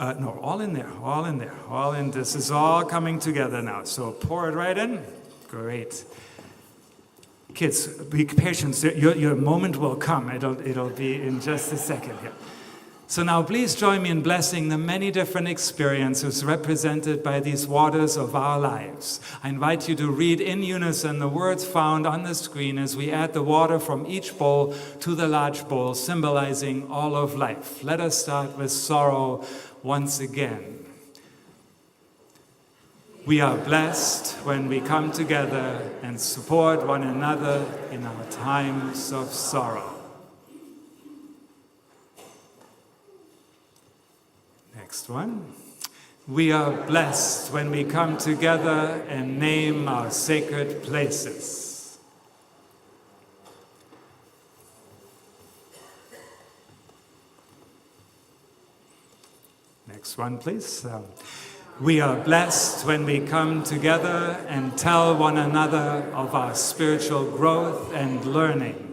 No, all in there. This is all coming together now. So pour it right in. Great. Kids, be patient. Your moment will come. It'll be in just a second here. So now please join me in blessing the many different experiences represented by these waters of our lives. I invite you to read in unison the words found on the screen as we add the water from each bowl to the large bowl, symbolizing all of life. Let us start with sorrow once again. We are blessed when we come together and support one another in our times of sorrow. Next one. We are blessed when we come together and name our sacred places. Next one, please. We are blessed when we come together and tell one another of our spiritual growth and learning.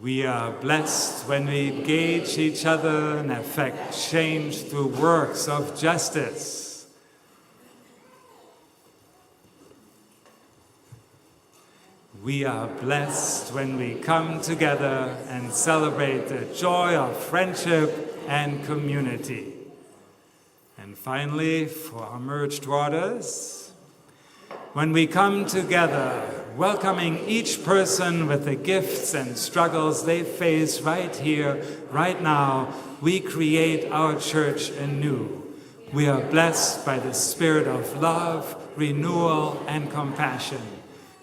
We are blessed when we engage each other and effect change through works of justice. We are blessed when we come together and celebrate the joy of friendship and community. And finally, for our merged waters, when we come together, welcoming each person with the gifts and struggles they face right here, right now, we create our church anew. We are blessed by the spirit of love, renewal, and compassion.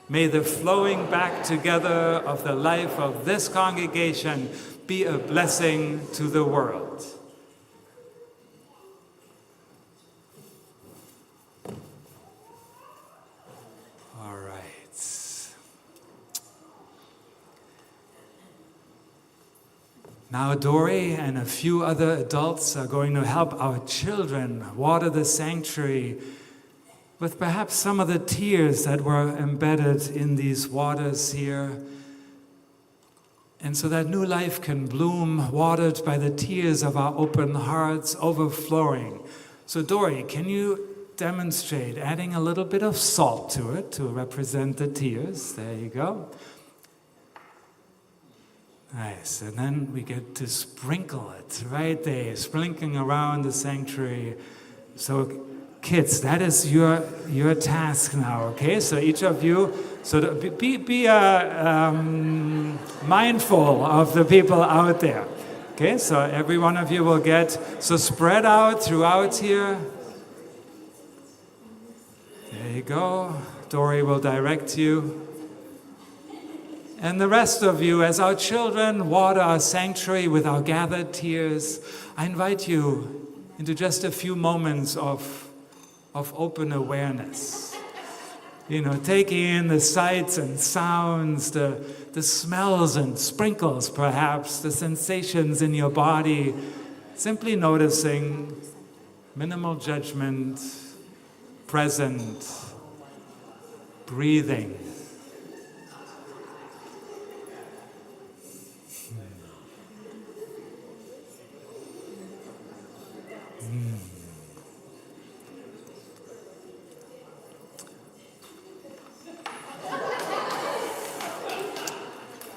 May the flowing back together of the life of this congregation be a blessing to the world. Now Dory and a few other adults are going to help our children water the sanctuary with perhaps some of the tears that were embedded in these waters here. And so that new life can bloom, watered by the tears of our open hearts overflowing. So Dory, can you demonstrate, adding a little bit of salt to it to represent the tears. There you go. Nice. And then we get to sprinkle it right there, sprinkling around the sanctuary. So kids, that is your task now, okay? So each of you, so be mindful of the people out there. Okay, so every one of you will get, so spread out throughout here. There you go. Dory will direct you. And the rest of you, as our children water our sanctuary with our gathered tears, I invite you into just a few moments of open awareness. Taking in the sights and sounds, the smells and sprinkles perhaps, the sensations in your body, simply noticing, minimal judgment, present, breathing.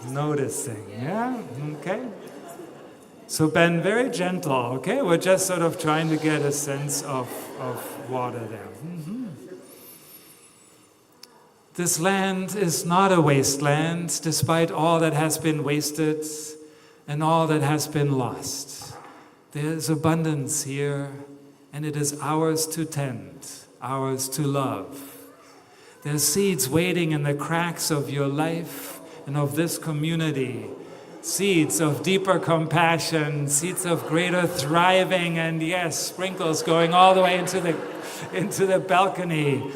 Noticing, yeah? Okay. So Ben, very gentle, okay? We're just sort of trying to get a sense of water there. This land is not a wasteland, despite all that has been wasted and all that has been lost. There is abundance here, and it is ours to tend, ours to love. There's seeds waiting in the cracks of your life and of this community, seeds of deeper compassion, seeds of greater thriving, and yes, sprinkles going all the way into the balcony.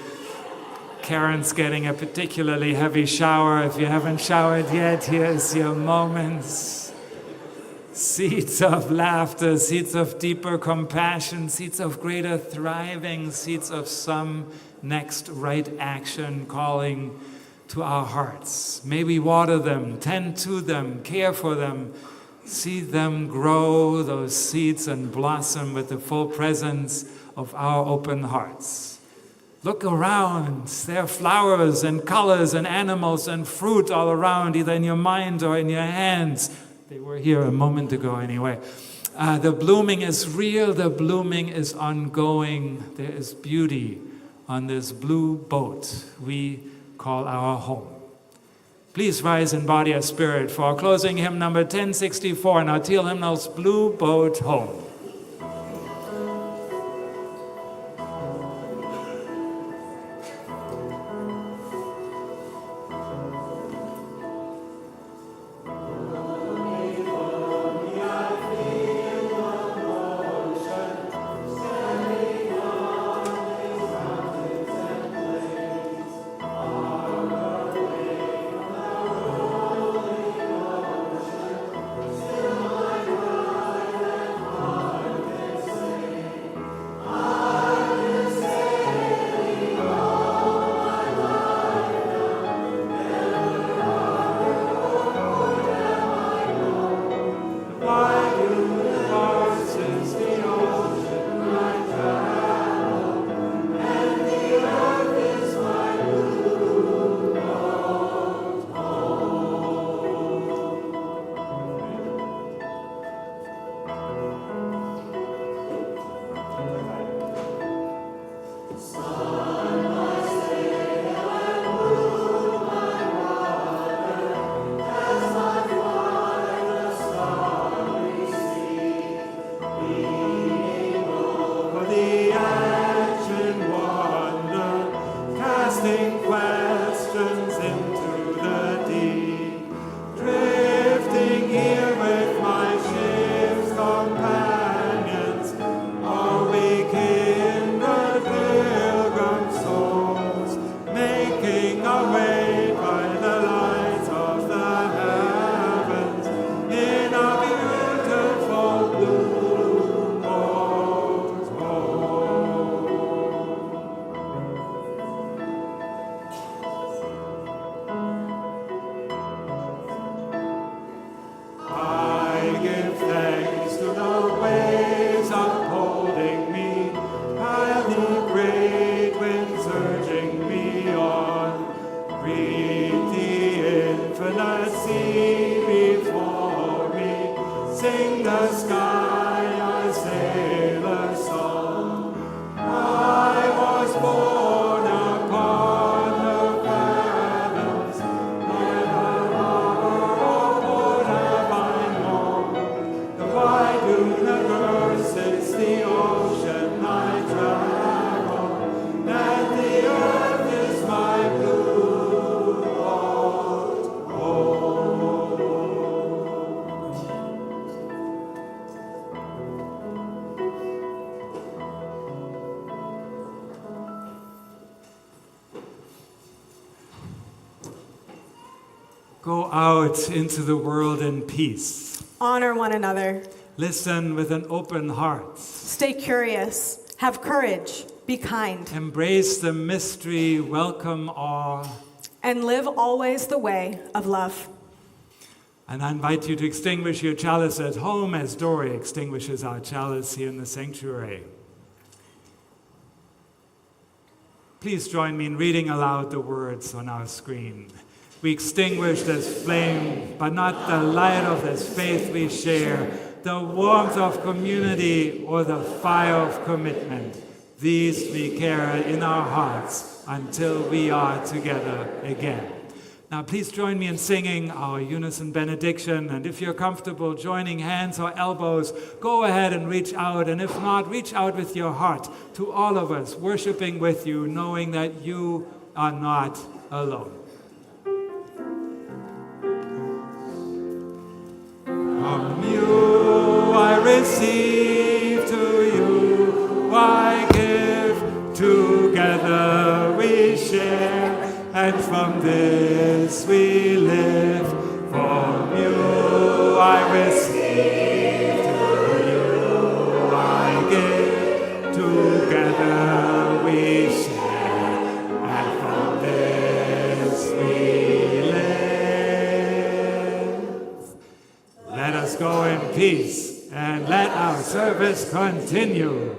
Karen's getting a particularly heavy shower. If you haven't showered yet, here's your moments. Seeds of laughter, seeds of deeper compassion, seeds of greater thriving, seeds of some next right action calling to our hearts. May we water them, tend to them, care for them, see them grow, those seeds, and blossom with the full presence of our open hearts. Look around. There are flowers and colors and animals and fruit all around, either in your mind or in your hands. They were here a moment ago anyway. The blooming is real. The blooming is ongoing. There is beauty on this blue boat we call our home. Please rise in body and spirit for our closing hymn number 1064 in our teal hymnals, Blue Boat Home. infinite sea before me. Sing the sky a sailor's song. I was born upon the fathoms, never would have I known. The wide universe is the ocean I travel, and the earth is my blue home. Go out into the world in peace.
Honor one another.
Listen with an open heart.
Stay curious. Have courage. Be kind.
Embrace the mystery, welcome awe.
And live always the way of love.
And I invite you to extinguish your chalice at home as Dory extinguishes our chalice here in the sanctuary. Please join me in reading aloud the words on our screen. We extinguish this flame, but not the light of this faith we share, the warmth of community or the fire of commitment. These we carry in our hearts until we are together again. Now please join me in singing our unison benediction, and if you're comfortable joining hands or elbows, go ahead and reach out, and if not, reach out with your heart to all of us, worshiping with you, knowing that you are not alone. From you I receive, to you I give, together we share, and from this we live. From you I receive, to you I give, together we share, and from this we live. Let us go in peace, and let our service continue.